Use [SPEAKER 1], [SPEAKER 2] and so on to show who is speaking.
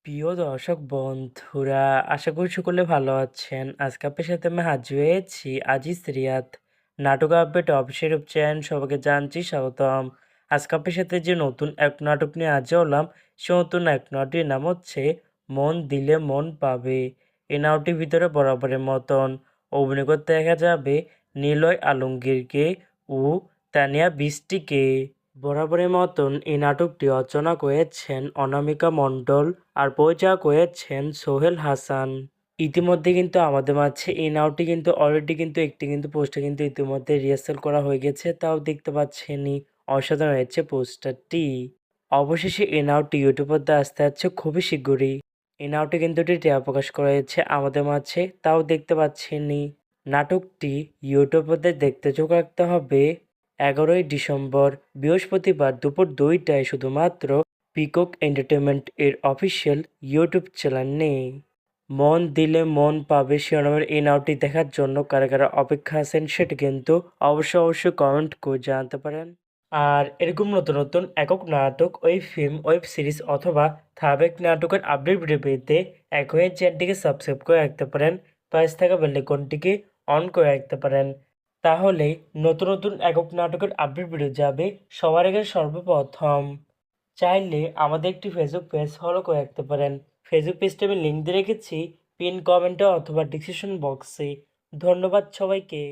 [SPEAKER 1] প্রিয় দর্শক বন্ধুরা, আশা করি সকলে ভালো আছেন। আজকে আপনার সাথে আমি হাজির হয়েছি আজিজ রিয়াদ নাটক আপডেট অফিসিয়াল চ্যানেল। সবাইকে জানছি স্বাগতম। আজকে আপনার সাথে যে নতুন এক নাটক নিয়ে হাজির হলাম, সে নতুন এক নাটকের নাম হচ্ছে মন দিলে মন পাবে। এই নাটকটির ভিতরে বরাবরের মতন অভিনয় করতে দেখা যাবে নিলয় আলমগীরকে ও তানিয়া বৃষ্টিকে। বরাবরের মতন এই নাটকটি রচনা করেছেন অনামিকা মণ্ডল আর পরিচালক করেছেন সোহেল হাসান। ইতিমধ্যে কিন্তু আমাদের মাঝে এই নাটকটি কিন্তু অলরেডি কিন্তু একটি কিন্তু পোস্টার কিন্তু ইতিমধ্যে রিহার্সাল করা হয়ে গেছে, তাও দেখতে পাচ্ছেনই। অসাধারণ হয়েছে পোস্টারটি। অবশেষে এই নাটকটি ইউটিউবের দ্বারা আসতে যাচ্ছে খুবই শীঘ্রই। এই নাটকটি কিন্তু একটি ট্রেলার প্রকাশ করা হয়েছে আমাদের মাঝে, তাও দেখতে পাচ্ছেনই। নাটকটি ইউটিউবের দেখতে চোখ রাখতে হবে 11ই ডিসেম্বর বৃহস্পতিবার দুপুর 2টায় শুধুমাত্র পিকক এন্টারটেনমেন্ট এর অফিসিয়াল ইউটিউব চ্যানেলে। মন দিলে মন পাবে শিরোনামের এই নাটকটি দেখার জন্য কারা কারা অপেক্ষা আছেন সেটা কিন্তু অবশ্যই কমেন্ট করে জানাতে পারেন। আর এরকম নতুন নতুন একক নাটক, ওয়েব ফিল্ম, ওয়েব সিরিজ অথবা ধারাবাহিক নাটকের আপডেট ভিডিও পেতে একই চ্যানেলটিকে সাবস্ক্রাইব করে রাখতে পারেন। পাশে থাকা বেল আইকনটিকে অন করে রাখতে পারেন। তাহলেই নতুন নতুন একক নাটকের আপডেট ভিডিও যাবে সবার আগে সর্বপ্রথম। চাইলে আমাদের একটি ফেসবুক পেজ ফলো করে রাখতে পারেন। ফেসবুক পেজটা আমি লিঙ্ক দিয়ে রেখেছি পিন কমেন্টে অথবা ডিসক্রিপশন বক্সে। ধন্যবাদ সবাইকে।